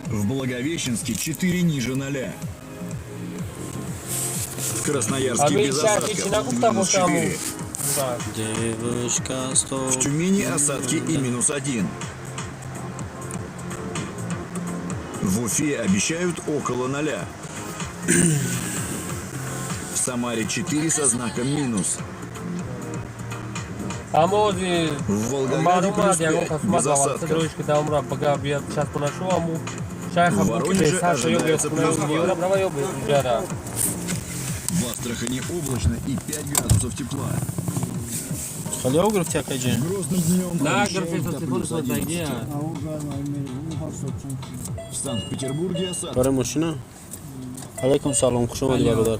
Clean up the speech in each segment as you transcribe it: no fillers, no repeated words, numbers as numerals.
В Благовещенске 4 ниже 0. Красноярске без осадков минус 4. В Тюмени осадки и минус 1. В Уфе обещают около 0. В Самаре 4 со знаком минус. В Волгограде плюс 5 без осадков. В Воронеже ожидается плюс 2. В Астрахани облачно и 5 градусов тепла. В Грозном днем обещают до плюс 11. В Санкт-Петербурге осадки. Алейкум салам, хуш омадид бародар.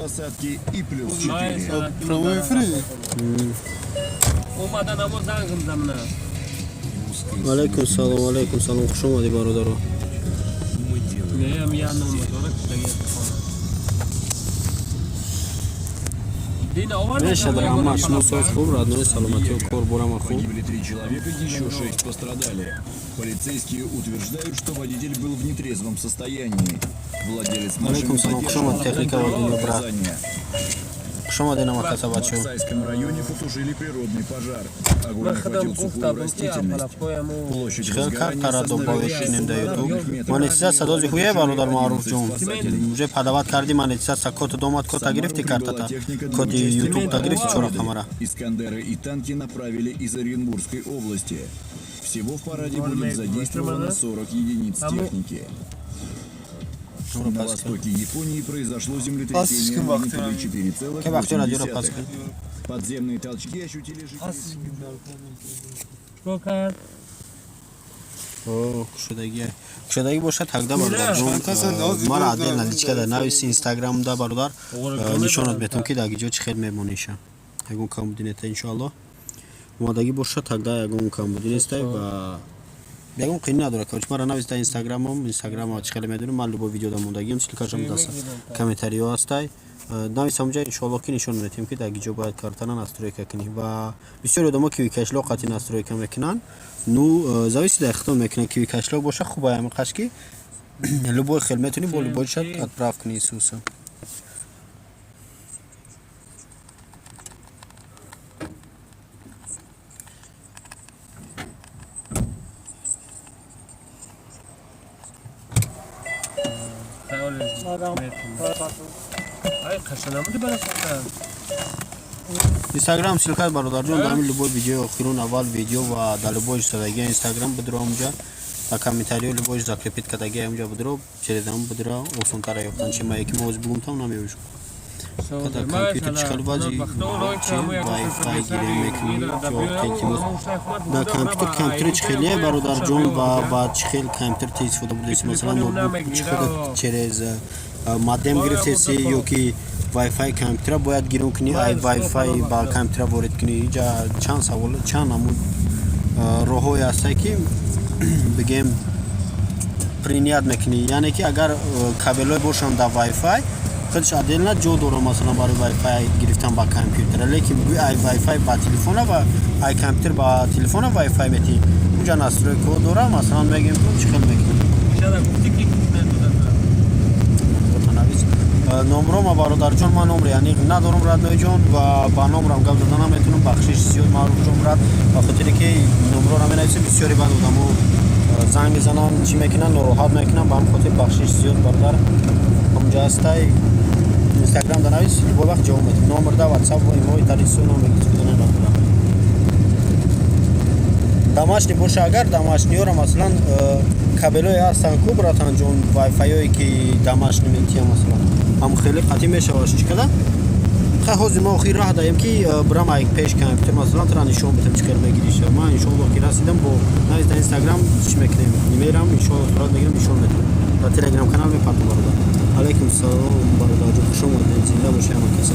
Осадки и плюс 4. Алейкум салам, хуш омадид бародаро. Мешадар ама шумо соҳат хуб, родной саломати ва кор борама хуб. Погибли 3 человека, еще 6 пострадали. Полицейские утверждают, что водитель был в нетрезвом состоянии. Владелец машины задержан на указания. В Аксайском районе потушили природный пожар. Огонь охватил сухую растительность. Площадь возгорания составляет 40 Монетиза садози хуе бародар маъруф ҷон. Уже падават карди монетиза кота домат кота гирифти картата. Коти ютуб та гирифти 4 рақамара. Искандеры и танки направили из Оренбургской области. Всего в параде будет задействовано 40 единиц техники. На востоке Японии произошло землетрясение магнитудой 4,8. Подземные толчки ощутили жители. кушодаги бошад ҳагда бародар ҷон мара адел наличка дар нависи инстаграмда бародар нишонат метам ки дар ҷо чӣ хел мемониша ягон камбудинета иншоалло омадаги бошад ҳагда ягон камбудинестай ва ягон қини надорад кавч мара навис дар инстаграмам чӣ хеле медонам ман любой видео дар мондагиам силкашам даст комментариё ҳастай навис амҷа иншоалло ки нишон медиҳем ки дар ҷо бояд картана настройка кунӣ ва бисёри одамо кивикашло қати настройка мекунанд ну зависи дар ихтиёр мекунанд кивикашло боша хуба ямиқаш ки любой хел метунӣ бо любой шад отправ кунӣ исуса инстаграм силкай бародарҷон дар ҳамин любой видеои охирун аввал видео ва дар любой истодагия инстаграм бидро ҳамҷа дар комментариё любой закрепит кардагия ҳамҷа бидро чередам бидро осонтара ёфтан чи ма яки мавоз бугумтам намевишу када компютер чихел вази чи вайфай гирем мекунӣ дар компютер чихелие бародарҷон ва баъд чихел компютер ти истифода будеси масалан ноутбук чихел через модем гирифтеси ёки вайфай компютера бояд гиром кунӣ ай вайфай ба компютера ворид кунӣ инҷа чанд савол чанд намуд роҳҳое ҳастае ки бигем принят мекунӣ яъне ки агар кабелҳое бошанд дар вайфай худш отдельно ҷо дорад масалан барои вайфай гирифтан ба компютера лекин ай вайфай ба телефона ва ай компютер ба телефона вайфай метӣ унҷа настройкаҳо дорад масалан мегем чӣ хел мекунӣ номрома бародарҷон ман номри аниқ надорам радноиҷон ва ба номрам гап зада наметунам бахшиш зиёд маъруф брат ба хотире ки номроро менависем бисёри баъд одамо занг мезананд чӣ мекунанд нороҳат мекунанд ба ҳам хотир бахшиш зиёд бародар ҳамҷа ҳастай инстаграм да навис любой вақт ҷавоб медем номерда ватсап ва имои талису номер истифода накунам домашний боша агар домашниёро масалан кабелҳое ҳастанд ку братанҷон вайфайое ки домашний метия масалан ҳам хеле қатъӣ мешавад чӣ када хай ҳозир мо охир раҳ даем ки бирам ай пеш компютер масалан тара нишон бидем чӣ хел мегириш ман иншоалло ки расидам бо навис дар инстаграм чӣ мекунем мерам иншоалло сурат мегирам нишон медиҳам ва телеграм канал мепартам бародар алейкум салом бародарҷон хуш омадед зинда бошед ҳама каса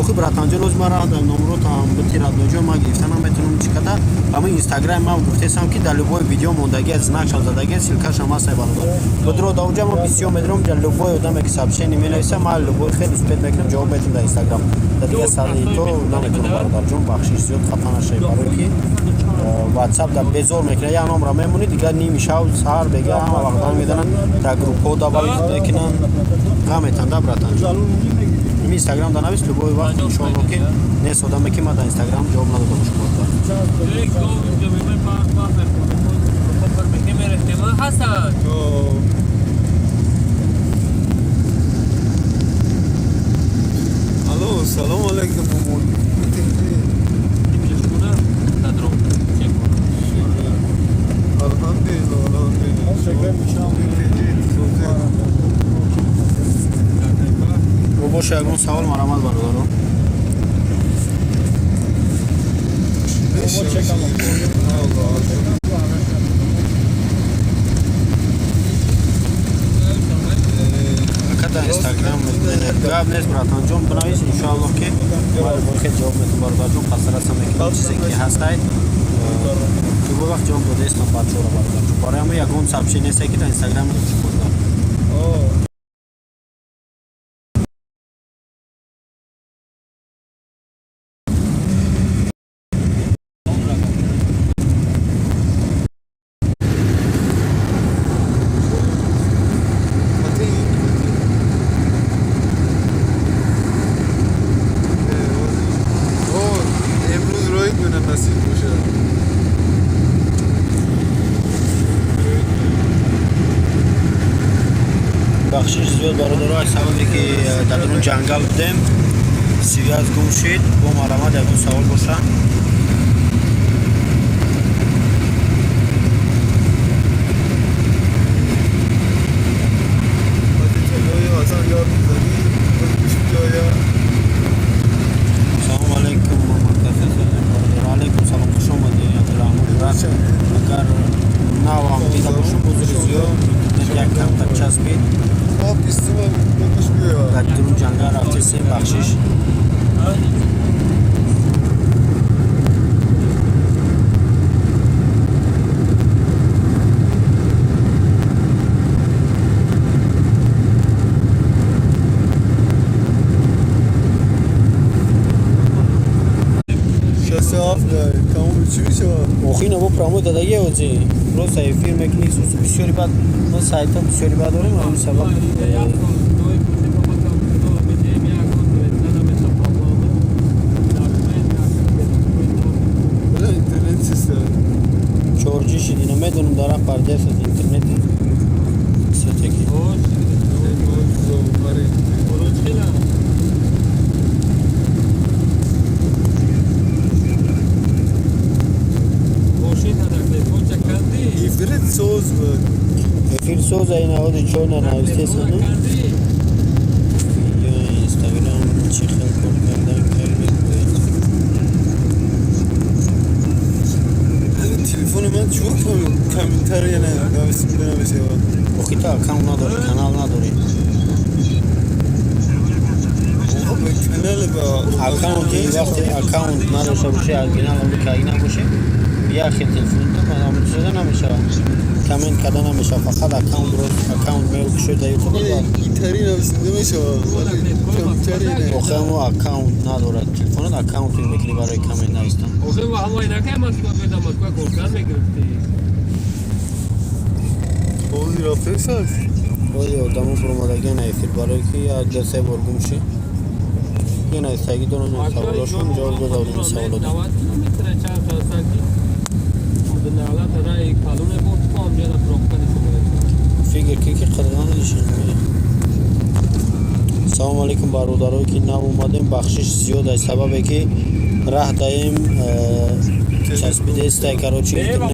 охи братанҷон роз ма раҳ даем номротам бити радноҷон ман гирифта наметунам чӣ када ҳамин инстаграм ман гуфтесам ки дар любой видео мондагия знакшам задагия силкашам ҳастай бародар бидро дар онҷа ман бисёр медорам ҷа любой одаме ки сообщение менависа ман любой хеле успед мекунам ҷавоб медам дар инстаграм дар дига сари то наметунам бародарҷон бахшиш зиёд хафа нашавед барое ки WhatsApp да безор мекунад, як номра мемонӣ, дигар ними шав саҳар бега ҳама вақт ҳам медананд, дар группҳо давалид мекунанд, ғаметан да братан. Instagram да навис любой вақт иншоалло ки нес одаме ки ма дар Instagram ҷавоб надода бошам. Алло, салом алейкум. Боша ягон савол марамад бародаро. Акада Instagram гап нест братанҷон бинавис иншоалло ки хел ҷавоб метон бародарҷон пасарасам мекунам чизе ки ҳастай любой вақт ҷавоб додаистам бачаҳоро бародарҷон барои ҳама ягон сабши несте ки дар Instagram шумода. бахшиш зиёд бародаро аз сабабе ки дар дурун ҷангал будем связ гум шид бо марамад ягон савол боша. Салом алейкум алейкум салом хуш омадед абдурахмон агар навам дида бошам узри зиёд як камтар часпид дар дурун ҷангал рафтесем бахшиш. охина бо промой дадаги ози просто эфир мекунӣ бисёри бад мо сайта бисёри бад дорем ҳамин сабаб чорҷи шидина медонам дара пардес аз интернет сетеки эфир соз айнаоди чорна навистесану ё Instagram чӣ хел кор кардан телефони ман чӣ камтар яна нависе охи то аккаунт надорӣ канал надорӣ аккаунти вақте аккаунт надошта бошӣ оригинал кагина бошӣ як хел телефони шуда намешава камент карда намешава фақат аккаунт дурост аккаунт мекушои да ютуб охе мо аккаунт надорад телефонат аккаунти мекунӣ барои камент навистан оди одамо буромадаги на эфир барое ки як ҷо се бор гум ши ина истаги дорам саволошон ҷавоб додавдим саволот фикр ки қадған нишон салом алейкум бародарое ки нав омадем бахшиш зиёд аз сабабе ки раҳ даем часпидестай карочи интернет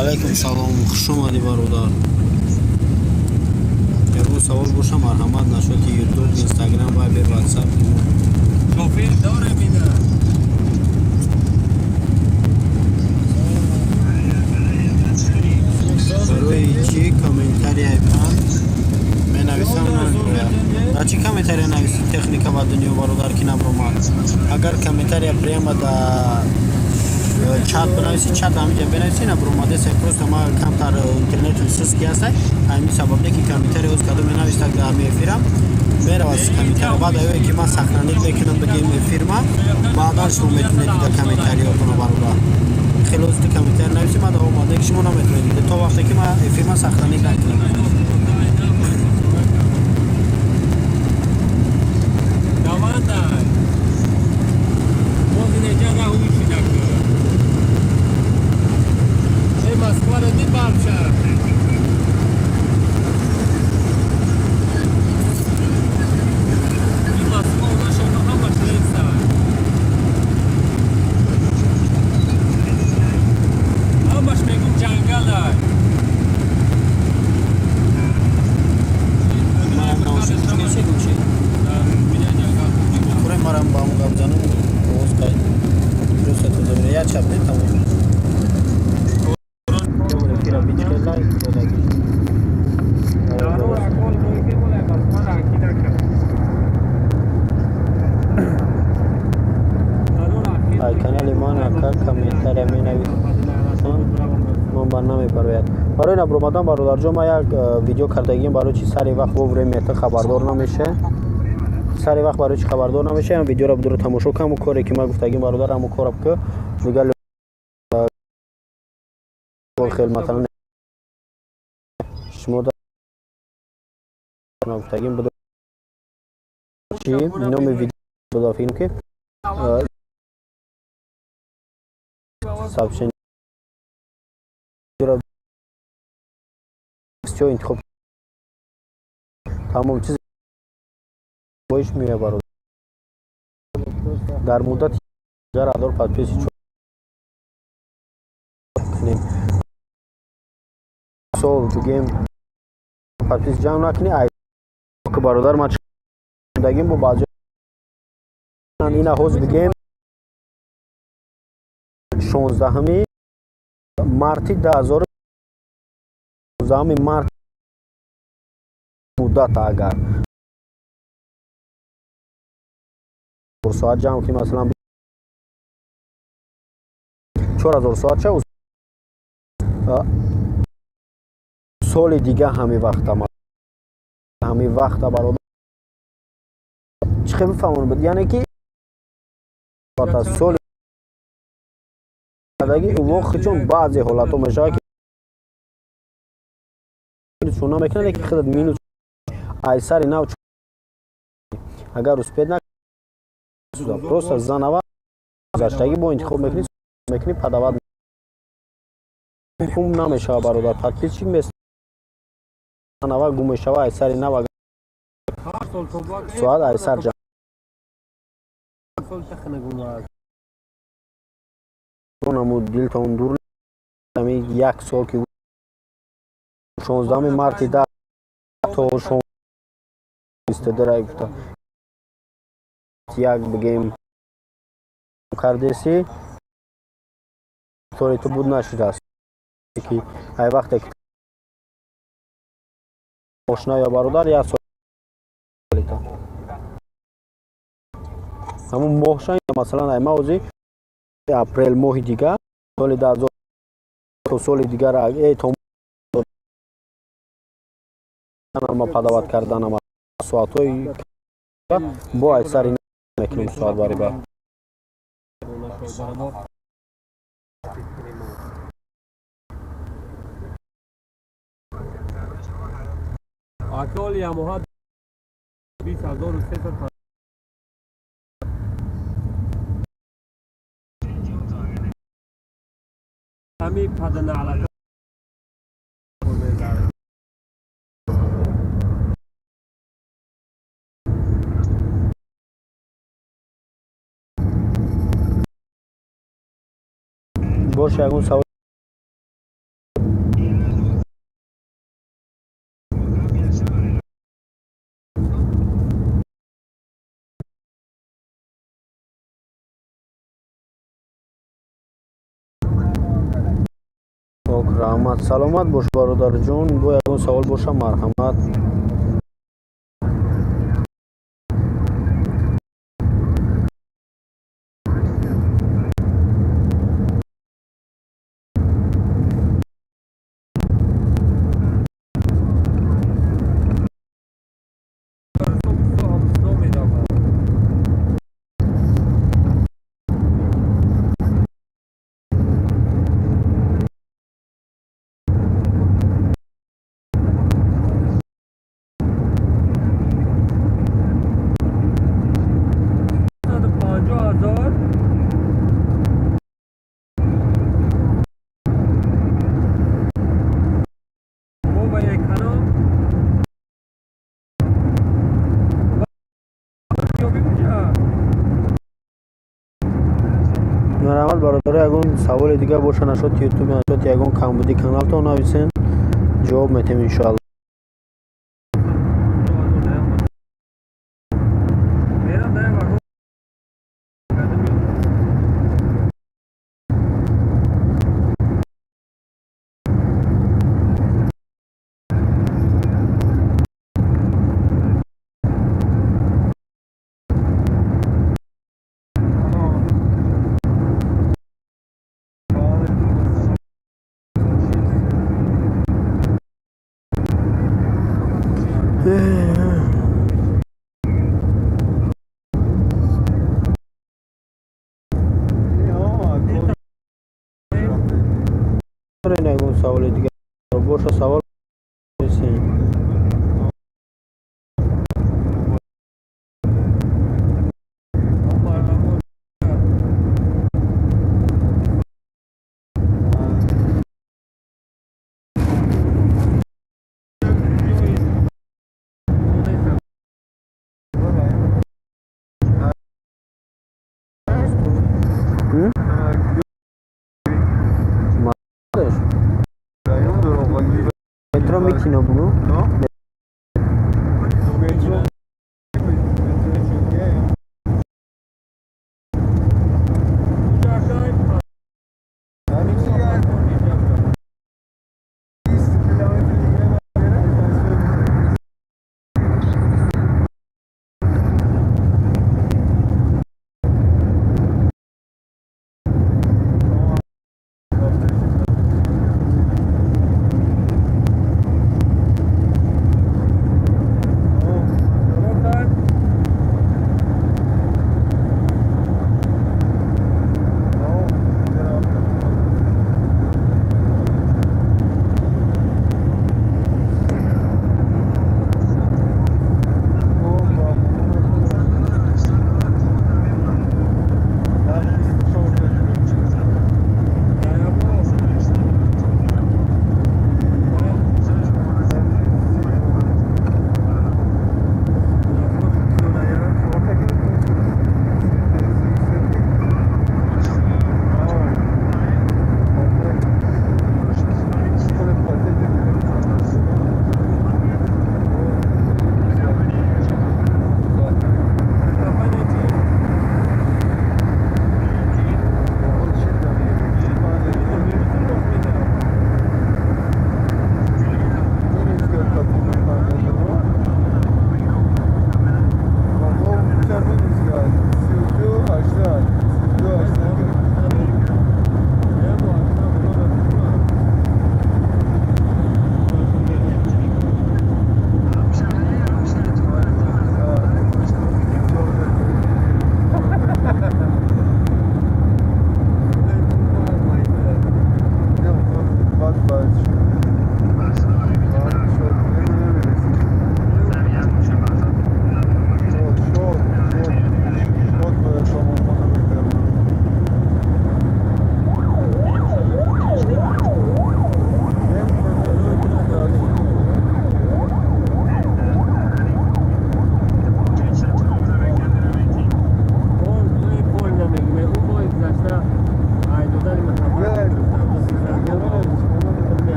алейкум салом хуш омадӣ бародар ягон савол боша марҳамат нашоти ютуб инстаграм вайбер ватсап барои чӣ комментария менависам дар чӣ комментария нависи техника ва дунё бародар ки набромад агар комментария прямо да чат бинависед, чат ҳамиҷа бинависед, набромадеса просто ма камтар интернету сустки ҳастай, ҳамин сабабе ки компютари ӯз кадо менавистак дар ҳамин эфирам меравад комментарий баъд ое ки ман сахнанӣ мекунам бигем эфирма баъдан шумо метавонед дида комментариётуно бародар хеле зуди комментарий нависед ма дар омаде ки шумо наметавонед дида то вақте ки ман эфирма сахнанӣ накунам. برای نبرمدن برادر جان ما یک ویدیو کردگیم برای چی سری وقت وفر میته خبردار نمیشه سری وقت برای چی خبردار نمیشه این ویدیو رو بدون تماشا کنم و کاری که ما گفتگیم برادر همون کارم که دیگه خیلی مثلا شما در گفتگیم بدون چی نام ویدیو بدافیم که سابشن все انتخاب تمام چیز باش میه برادر در مدت اگر ادار پادپیسی کنیم سول بگیم پادپیس جمع نکنی ای که برادر ما دگیم با باجه این حوض بگیم 16 مارتی 2000 زامی مارت مدت اگر ساعت جمع کنیم مثلا 4000 ساعت چه سال دیگه همین وقت برادر چه میفهمون بود یعنی که سال دیگه وقت چون بعضی حالات میشه که شونا میکنه که خودت مینوس ایسر ناو اگر اسپید نکنی просто заново گذشتگی با انتخاب میکنی پدواد خوب نمیشه برادر پادپیسچی مثل زаново گم میشه ایسر ناو سواد ایسر جان اونمو دیل تا اون دور نمی یک سال که 16 مارت دا تو شما استدرای گفت یک بگیم کردیسی طوری تو بود نشد است که ای وقتی که آشنا یا برادر یا سال همون ماهشان مثلا ای موزی اپریل ماه دیگه سال 2000 تو سال دیگه را ای تو ما پدوات کردن ما ساعتای با اکثر میکنیم ساعت باری با اکل یاماها 20300 همین پدن علاقه باشه اون سوال رحمت سلامت باش برادر جون با اون سوال باشه مرحمت سوال دیگه باشه نشد یوتیوب نشد یگان کمبودی کانال تو نویسین جواب میتیم انشالله. نگون سوال دیگه باشه سوال بسین. Metro میتینه بونو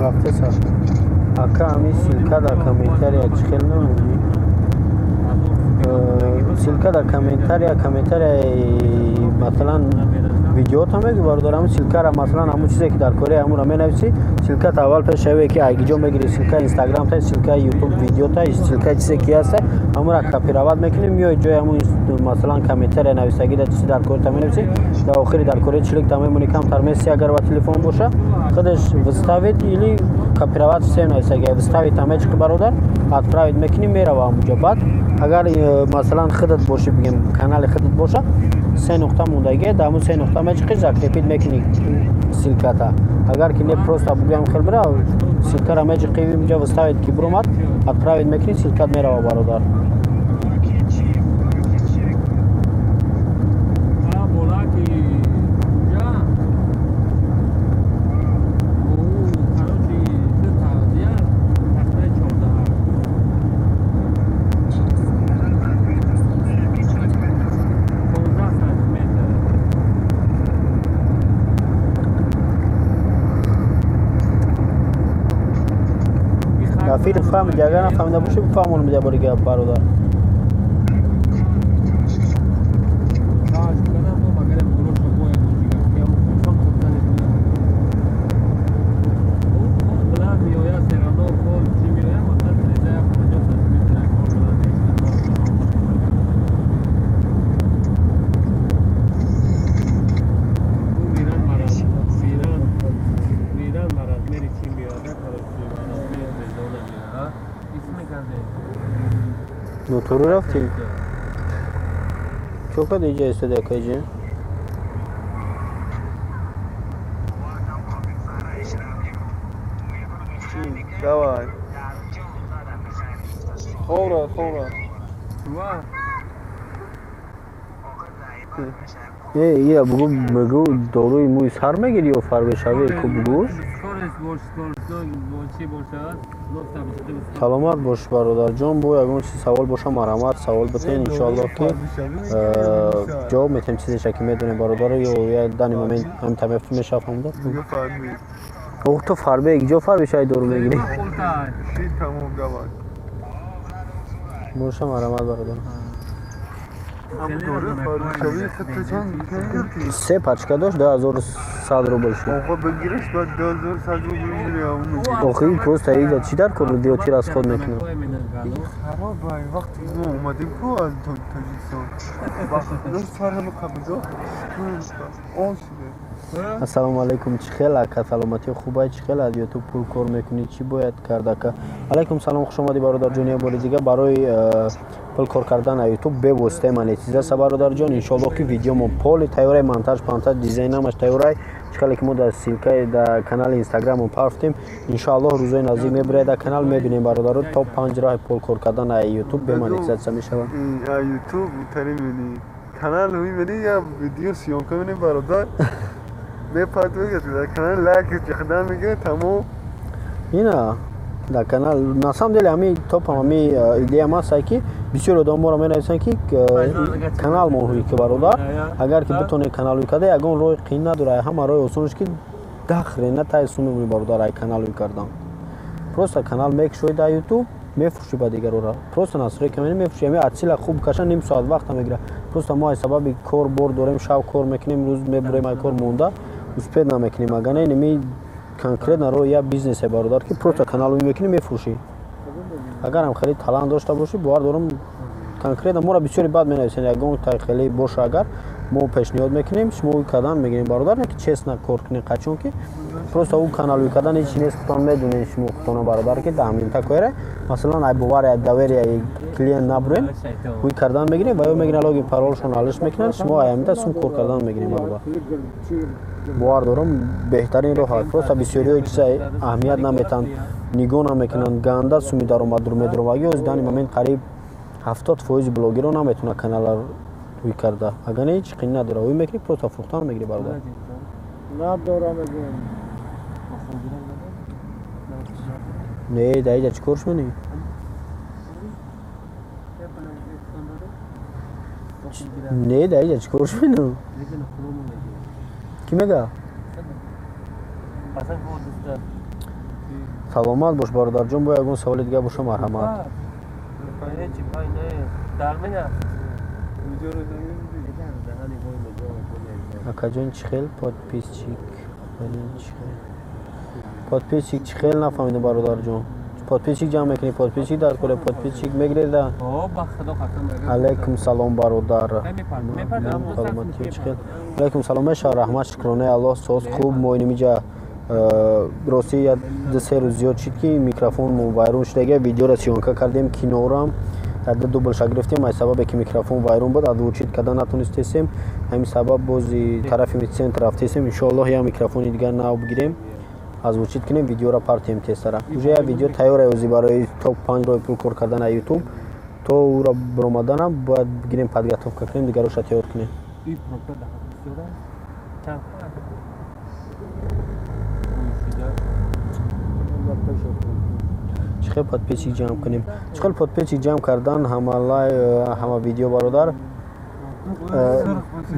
رفته سر اکا همی سیلکا در کامنتاریا چخیل نمونی سیلکا در کامنتاریا مثلا ویدیو تا میگی باردارم سیلکا را مثلا همون چیزی که در کره همون را مینویسی سیلکا تا اول پیش شوی که ایگیجو میگیری سیلکا اینستاگرام تا سیلکا یوتیوب ویدیو تا سیلکا چیزی که هست همون را کپی رواد میکنی میای جای همون مثلا کامنتار نویسگی در چیزی در کره تا مینویسی در آخری در کره چلیک تا میمونی کم ترمیسی اگر با تلفن باشه خودش وستاوید ایلی کپی رواد سه نویسگی وستاوید تا میچ برادر اتفراوید میکنی میره و همونجا بعد اگر مثلا خودت باشی بگیم کانال خودت باشه سه نقطه موندگی در همون سه نقطه میچ زاکریپید میکنی سیلکا تا اگر که نه پروستا بگیم خیلی برا سیلکا را میچ قیوی اینجا وستاوید کی برومات اتفراوید میکنی سیلکا میره و برادر رفیق فهم جگه نفهمیده باشه بفهمون میده برای برادر نوتورو رفتی؟ چوکا دیجا استده کجی؟ давай خورا یه بگو داروی موی سر میگیری و فر بشوی که بگوش سلامت باش برادر جان بو اگه چیز سوال باشه مرحمت سوال بتین انشالله که جواب میتونیم چیزی شکی میدونیم برادر یا دانی مومنت هم تمفت میشه فهمده اوه تو فر بگی جو فر بشای دارو میگیری باشه مرحمت برادر سه پچکه داشت 2100 روبل شد آقا بگیرش باید 2100 روبل بگیری آخه این پروست ایده چی در کنه دیوتیر از خود میکنه خراب بای وقتی ما اومدیم کو از تاجیکستان وقتی داشت سر همه قبضا آن شده السلام علیکم چی خیلی که سلامتی خوبه چی خیلی از یوتیوب پول کار میکنی چی باید کرده که علیکم سلام خوش آمدی برادر جان بار دیگه برای پول کار کردن یوتیوب به واسطه مانیتیزه است برادر جان ان شاء الله که ویدیو ما پول تیوری مونتاژ پانتاژ دیزاین همش تیوری چخاله که ما در سیلکا در کانال اینستاگرام ما پافتیم ان شاء الله روزای نزدیک میبره در کانال میبینیم برادر تا 5 راه پول کار کردن یوتیوب به مانیتیزه میشه یوتیوب تری میبینی کانال میبینی یا ویدیو سیون کنی برادر به پات بگید در کانال لایک چخدان میگه تمام اینا در کانال ناسام دل همی توپ همی ایده ما سایکی بسیار آدم را می‌نویسن که کانال ماهوی که برادر اگر که بتونه کانال کده اگر روی قین نداره همه روی اصولش که داخل نه تای سومی برادر ای کانال کردن پروستا کانال میک شوی در یوتیوب میفروشی با دیگر را پروستا نصری که میفروشی می اصلا خوب کشن نیم ساعت وقت میگیره پروستا ما سبب کار بر داریم شاو کار میکنیم روز میبریم کار مونده اسپید نمیکنیم اگر نه نمی کنکریت نرو یا بیزنس برادر که پروستا کانال میکنی میفروشی اگر هم خیلی تالان داشته باشی باور دارم کنکریت ما را بسیاری بد مینویسن اگر تا خیلی باشه اگر ما پیشنهاد میکنیم شما کدام میگیم برادر نه که چیز نکار کنی قچون که پروستا اون کانال کردن هیچ نیست خودتون میدونید شما خودتون برادر که دامین تا کوره مثلا ای بوار داوری ای کلینت نبرین وی کردن میگیریم و یا میگن لاگین پارولشون حالش میکنن شما ایامدا سوم کار کردن میگیریم برادر باور دارم بهترین راه پروستا بسیاری چیز اهمیت نمیتن نگاه نمیکنن گنده سومی درآمد درآمد از دانی مومنت قریب 70% بلاگرها نمیتونه کانال روی کرده اگر هیچ قین نداره وی میگی پروستا فروختن میگیری برادر نه دارم میگم نه دایجا چیکارش منی نه دایجا چیکارش منو کی میگه саломат бош бародарҷон, бо ягон саволи дига боша, марҳамат. هیچی پای نه درمینه акаҷон чӣ хел подписчик подписчик чӣ хел нафаҳмидам бародарҷон. подписчик ҷамъ мекунӣ, подписчик дар кӯра, подписчик мегиред. او با خدا قسم алайкум салом бародар. саломатӣ чӣ хел? алайкум салом, мешава раҳмат, шукронаи аллоҳ, соз хуб. мо инимиҷа рости як ду се рӯз зиёд шид ки микрофонмон вайрон шудага, видеоро сиёнка кардем, кинорам як дублша гирифтем. ай сабабе ки микрофон вайрон буд, адвочид кардан натонистесем, ҳамин сабаб бози тарафи центр рафтесем. иншоаллоҳ як микрофони дигар нав бигирем, озвучит кунем, видеоро партием тезтара. уже як видео тайёр озӣ барои то 5 роҳи пул кор кардана ютуб. то ӯро биромаданам бояд бигирем, подготовка кунем, дигароша тайёр кунем. این پروپر ده بسیاره چند چخه подписчик ҷамъ кунем. чиқел подписчик ҷамъ кардан ҳама видео бародар.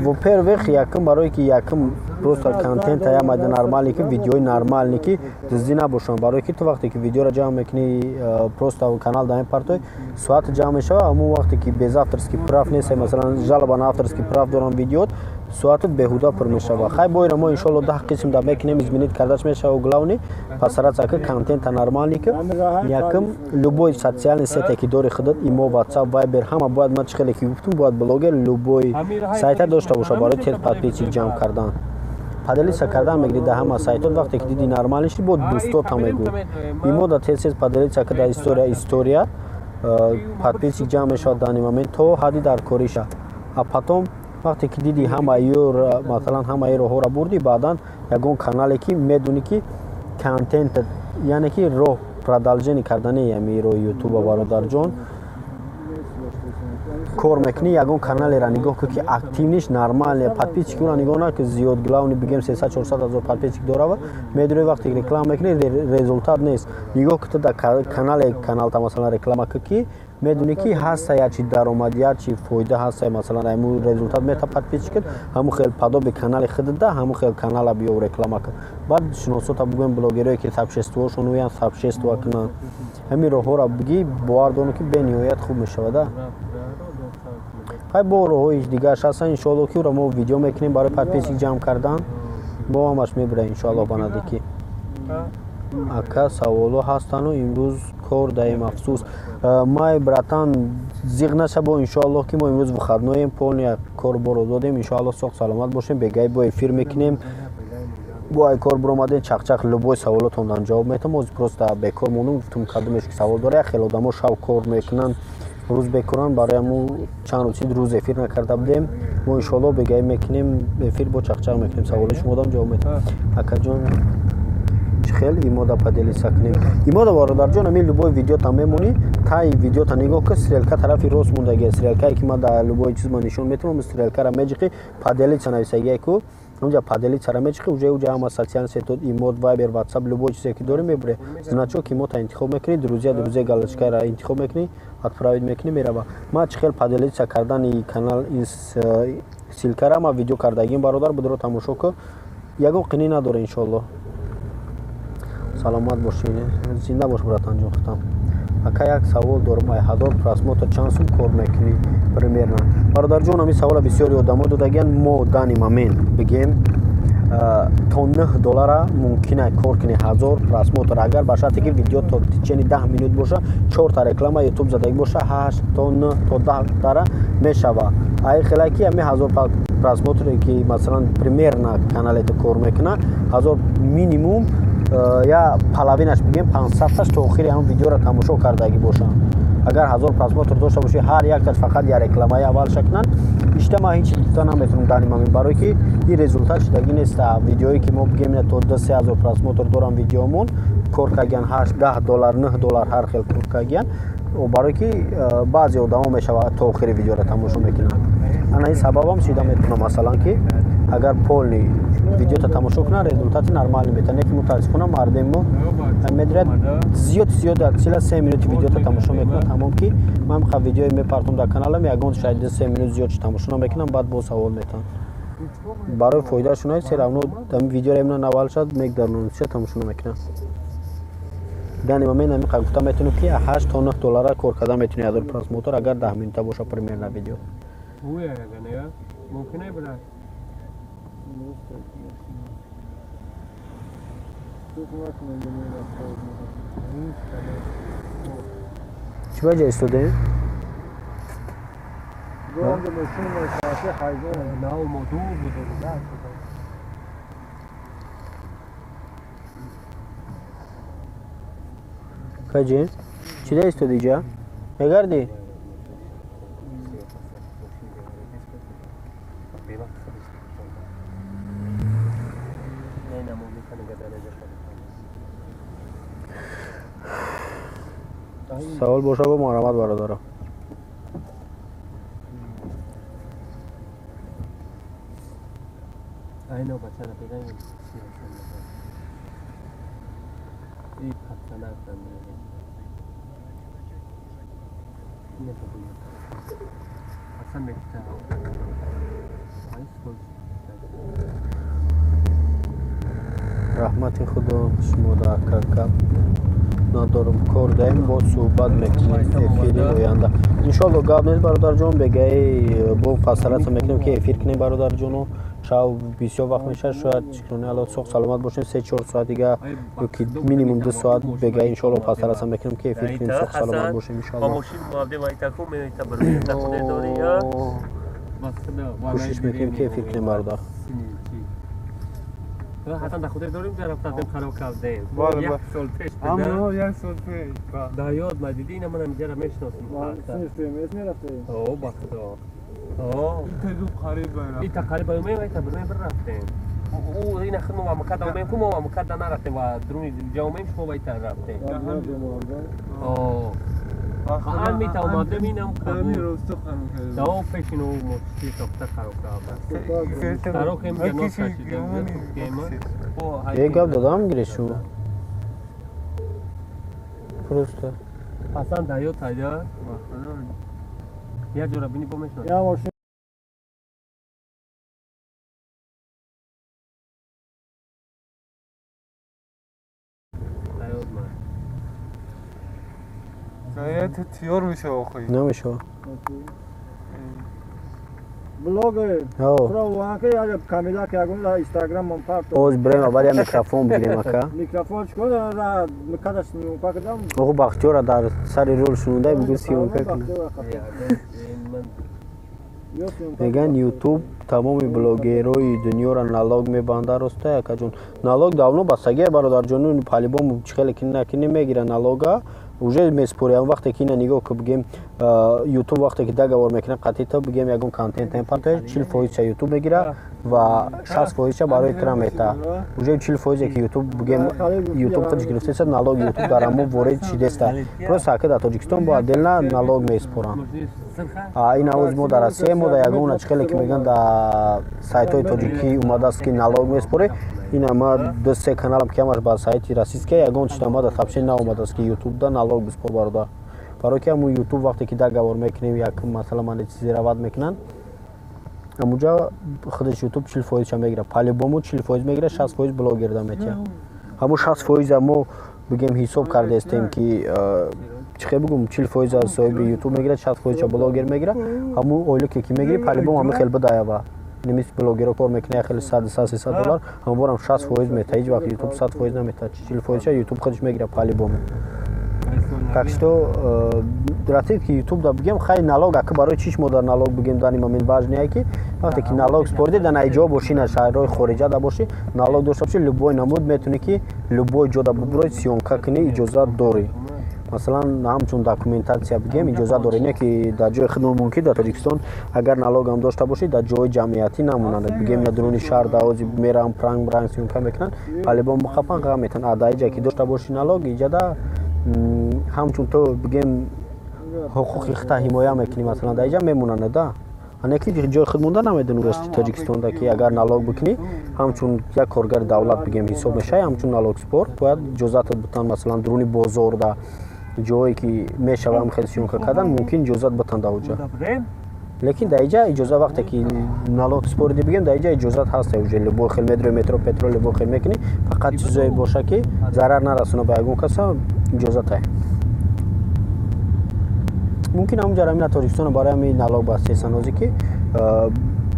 во-первых, якм барое ки якм просто контента я майда нормале ки видеои нормалне ки дузди набошанд. барое ки ту вақте ки видеоро ҷамъ мекунӣ, просто канал дар партой соат ҷамъ мешава, аммо вақте ки без авторский прав нест, масалан жалоба на авторский прав дорам видеот, соатот беҳуда пур мешава. хай боира мо иншоаллоҳ 10 қисм да мекунем, изменит кардаш мешава. главни пасараца ки контента нормалне ки якм любой социальный сете ки дори худот, имо WhatsApp, Viber, ҳама бояд ма чхеле ки гуфтум, бояд блогер любой сайта дошта боша барои тез подписчик ҷамъ кардан. поделиться кардан мегирӣ дар ҳама сайтот. вақте ки диди нормалиш бо дӯстота мегӯ. имо да тез поделиться ки дар история подписчик ҷамъ мешавад дар ин момент то ҳадди дар кориша. а потом вақте ки диди ҳамаи масалан ҳамаи роҳҳоро бурдӣ, баъдан ягон канале ки медонӣ ки контент, яъне ки роҳ продолжение кардани ҳамин роҳи ютуба бародарҷон кор мекунӣ, ягон каналеро нигоҳ кун ки активниш нормале, подписчик ӯро нигоҳ накун зиёд, главни бигем 300-400 ҳазор подписчик дорава, медонӣ вақте реклама мекунӣ результат нест. нигоҳ кун ту дар каналта масалан реклама кун ки медонӣ ки ҳаста ячи даромад, ячи фоида ҳаста, масалан ҳамун результат мета подписчикат, ҳамун хел падоби канали худда, ҳамун хел канала биё реклама кун. баъд шиносота бугӯем блогерое ки сабшествуошон уян сабшества кунанд. ҳамин роҳҳоро бигӣ бовардону ки бениҳоят хуб мешавада. хай бо роҳҳои дигараш ҳастанд. иншоаллоҳ ки ӯро мо видео мекунем барои подписчик ҷамъ кардан, бо ҳамаш мебира иншоаллоҳ ба наздикӣ. ака саволо ҳастану имрӯз кор даем, афсӯс. май братан зиқ наша бо, иншоаллоҳ ки мо имрӯз выходноем, полни кор боро додем, иншоаллоҳ сог саломат бошем, бегай бо эфир мекунем, бо ай кор биромадем, чақчақ любой саволотондан ҷавоб метам. ҳозир просто бекор мондум, гуфтум кадомеш ки савол дора. хеле одамо шав кор мекунанд, рӯз бекоранд, барои ҳамун чанд рӯз эфир накарда будем. мо иншоаллоҳ бегай мекунем, эфир бо чақчақ мекунем, саволои шумодам ҷавоб метам. акаҷон хел имода поделиться кунем. имода бародарҷон, ҳамин любой видеота мемонӣ, таи видеота нигоҳ кун, стрелка тарафи рост мондагия, стрелкае ки ман дар любой чиз ман нишон метавонам, стрелкаро меҷиқӣ, поделиться нависагия ку ҳамҷа поделицара меҷиқӣ, уҷа ҳама социални сетот, имод, вайбер, ватсап, любой чизе ки дорӣ мебуре, значок имота интихоб мекунӣ, друзья галочкаро интихоб мекунӣ, отправить мекунӣ, мерава. ман чӣ хел поделиться кардани канал силкара ман видео кардагим бародар, будро тамошо кун, ягон қинӣ надора иншоаллоҳ. саломат бошед, зинда бош братанҷон. хутам ака як савол дорам, ай ҳазор просмотр чанд сум кор мекунӣ примерно? бародарҷон, ҳамин савола бисёри одамо додагиянд. мо дани момент бигем то $9 мумкина кор кунӣ 1000 просмотр, агар ба шарте ки видео то тичени 10 минут боша, 4 та реклама ютуб задаги боша, 8 то 9 то 10 мешава. ай хеле ки ҳамин 1000 просмотре ки масалан примерно каналето кор мекуна, 1000 минимум я половинаш бигем 500таш то охири ҳамн видеоро тамошо кардаги бошанд. агар 1000 просмотр дошта бошӣ, ҳар якташ фақат я рекламаи аввалша кунанд, ишта ман ҳеч дида наметавонам дар ин момент, барое ки ин результат шудагӣ нест. видеое ки мо бигем то 2-3 просмотр дорам видеомон, кор кардагиян $8, $9 ҳар хел кор кардагиян, барое ки баъзе одамо мешава то охири видеоро тамошо мекунанд. ана ин сабабам сида метавонам масалан ки агар полни видеота тамошо кунанд, результати нормалӣ метавад. не ки мутаассифона мардемо медирад зиёд сила 3 минути видеота тамошо мекунад, тамом ки ман мехоҳам видеое мепартом дар каналам, ягон шаид 3 минут зиёдш тамошо намекунам, баъд бо савол метавам. барои фоидашон аст, се равно ҳамин видеоро имна навал шад мегдарнонад, се тамошо намекунам. дани момент намиқа гуфта метунем ки 8 то 9 доллара кор кардан метуни адор просмотр агар 10 минута боша примерно видео Уя, гане, мумкине брат. чӣ ваҷа истодаем گوهم که مشکل مرکزی حیوان نه موضوع بوده نه каҷи чида истоди ҷа мегарди савол боша бо маромад бародарам Aynen bachana pegan iyi patsana sandı. Ne yapıyor? Hasan bekta. Ay skol. раҳмати худо шумода акакам надорам кор даем бо суҳбат мекунем эфири оянда иншолло гап нест бародарҷон бегаи бо фасалатса мекунем ки эфир кунем бародарҷоно шав бисёр вақт мешад шояд чикрони алло соғ саломат бошем 3-4 соат дига ёки минимум 2 соат бегаи иншолло фасалатса мекунем ки эфир кунем соғ саломат бошем иншолло Хамошин муавде вайтаку мета барои такуне дори я. кӯшиш мекунем ки эфир кунем бародар حتما در خودت داریم در رفتیم خراب کردیم بله، یک بله. سال پیش اما یک سال پیش در یاد مدیدی اینم منم اینجا را میشناسیم سنفتیم اسمی رفته اوه بخدا اوه تدوب قریب این تقریبا یومین وای تبرمین بر رفتیم او این خدمه و مکد اومیم کم و مکد نرفتیم و درونی جا اومیم شما وای تر رفتیم اوه خواهن میتا اومدم اینم همین قبول روز تو خانم کرده دو پیشین او مشتی تفته خراب کرده خراب کم جنوب کشیدیم یک گپ دادم گیرشو просто حسن دایو تایده یا جورا بینی بومشون یا ماشین دایو من زایت تیار میشه آخوی نمیشه блогер ҳо про ваҳан ки як камила ки ягон дар инстаграм мон парто оз брем аввал я микрофон бигирем ака микрофон чикор ра микадаш нука кадам оғу бахтиёра дар сари рул шунуда бугун сиёнка кунам меган ютуб тамоми блогерои дунёро налог мебанда роста якаҷон налог давно бастагия бародарҷону палибом чихеле кинаки намегира налога уже меспорям вақте ки ина нигоҳ ки бигем ютуб вақте ки договор мекунад қатъита бигем ягон контентен партояш 40% ютуб мегира ва 60% барои кира мета уже 40% ки ютуб бигем ютуб худиш гирифтеса налог ютуб дар амо ворид шидеста просто ака дар тоҷикистон бо отдельно налог меспорам ин ауз мо дар россия мо да ягона чихеле ки меган дар сайтҳои тоҷикӣ омадааст ки налог меспоре ина ма 2-3 каналам ки ҳамаш ба сайти российская ягон чита ма дар тапшин наомадааст ки ютуб да налог биспор бародар барои ки ҳамун ютуб вақте ки договор мекунем як масалан монетизация равад мекунанд ҳамунҷа худаш ютуб 40% мегира по-любому 40% мегира 60% блогерда метия ҳамун 60% мо бигем ҳисоб кардаестем ки чихе бигум 40% аз соҳиби ютуб мегира 60% блогер мегира ҳамун ойлуке ки мегири по-любому ҳамин хел бидаява немис блогеро кор мекунад хели 100-300 доллар ҳамборам 60% мета ҳеҷ вақт ютуб 100% намета 40% ютуб худаш мегира по-любому так что ратиб ки ютуб да бигем хай налог ака барои чиш мо дар налог бигем дани момент важнее ки вақте ки налог спорди дар наиҷо боши на шаҳрҳои хориҷа да боши налог дошта боши любой намуд метуни ки любой ҷо да бубурои сиёнка кунӣ иҷозат дорӣ масалан ҳамчун документатсия бигем иҷозат дорӣ не ки дар ҷои худмон мумкин дар тоҷикистон агар налогам дошта бошӣ дар ҷои ҷамъиятӣ намонанд бигем на дуруни шаҳр даози мерам пранг сиёнка мекунанд палибон мухафан ға метан дар иҷа ки дошта бошӣ налог иҷада ҳамчун то бигем ҳуқуқи хита ҳимоя мекунӣ масалан дар иҷа мемонанд да ане ки ҷои худ монда намедонӣ университети тоҷикистонда ки агар налог бикунӣ ҳамчун як коргари давлат бигем ҳисоб мешавӣ ҳамчун налогспор бояд иҷозатат бутан масалан дуруни бозор да ҷое ки мешава ҳам хел сиёнка кардан мумкин иҷозат бутан дар оҷа лекин дар иҷа иҷоза вақте ки налогспорди бигем дар иҷа иҷозат ҳаста уже любой хел медро метро петрол любой хел мекунӣ фақат чизое боша ки зарар нарасона ба ягон каса اجازت आहे ممکن همونجا را مینا تاریخستان برای همین نلاق بسته سنازی که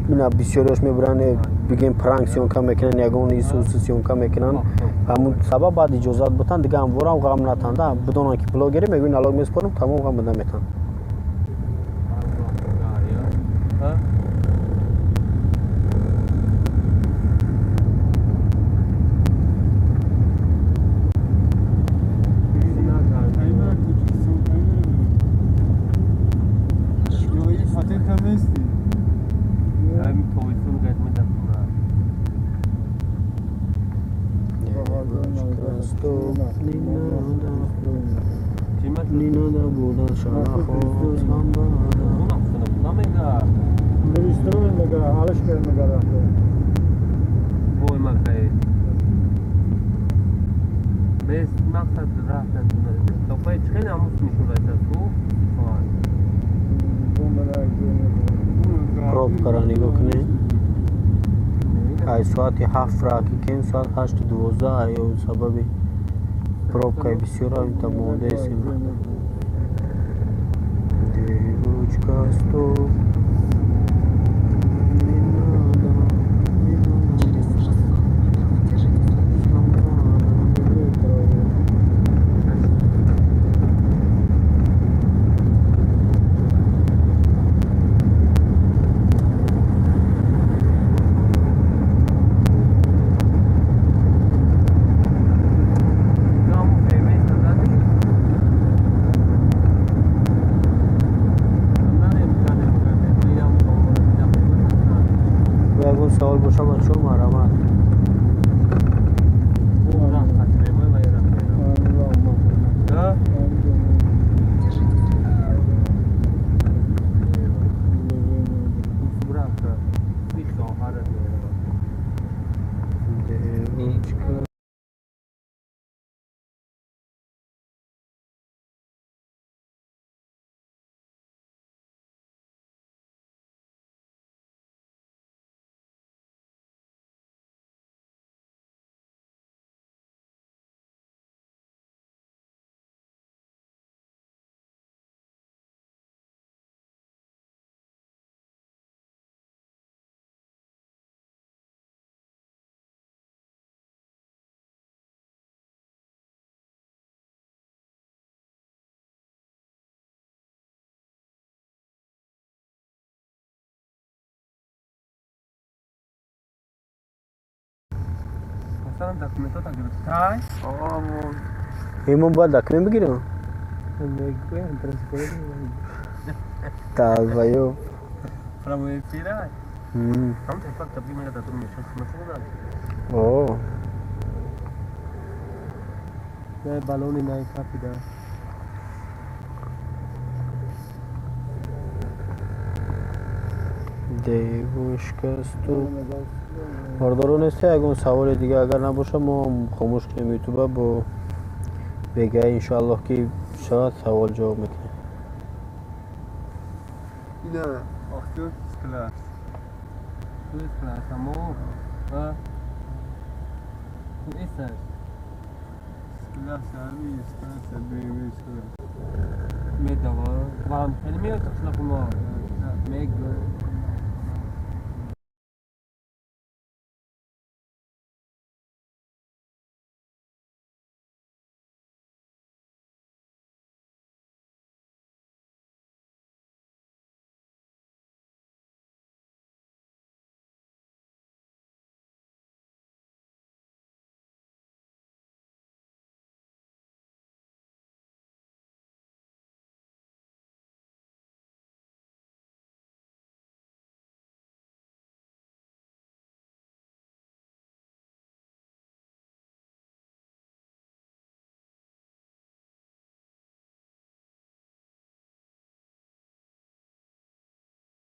اینا بسیاریش میبرن بگیم پرانک سیونکا میکنن یگان ایسوس سیونکا میکنن همون سبب بعد اجازت بتن دیگه هم ورم غم نتنده بدونن که بلاگری میگن نلاق میسپارم تمام غم بده میتن Nina da budan şana xoş lambada Registruje mega, Aleška je mega rahlo. Boy makay. Bes maqsad rahatdan topay chiqin amus mishurayta tu. پروب کرانی بکنه ای ساعتی 7 را که کن ساعت 8:12 ایو سببی پروب که بسیار این تموده سیم دیوچ کاستو سوال باشه بچه ها مرمت داکومنتات گرفتای ایمون باید دکمه بگیرم تا بایو فراموی پیرای هم تفکر تبلی میاد دادم میشه مثلا اوه نه بالونی نه کافیده دیوش کستو مردارو نیستی اگه سوال دیگه اگر نباشه ما خاموش کنیم یوتیوب با بگه انشاءالله که شاید سوال جواب میکنه اینا آختیو کلاس توی کلاس همو تو ایسر کلاس همی کلاس بیمیش میدوا وام کلمه تخلق ما میگو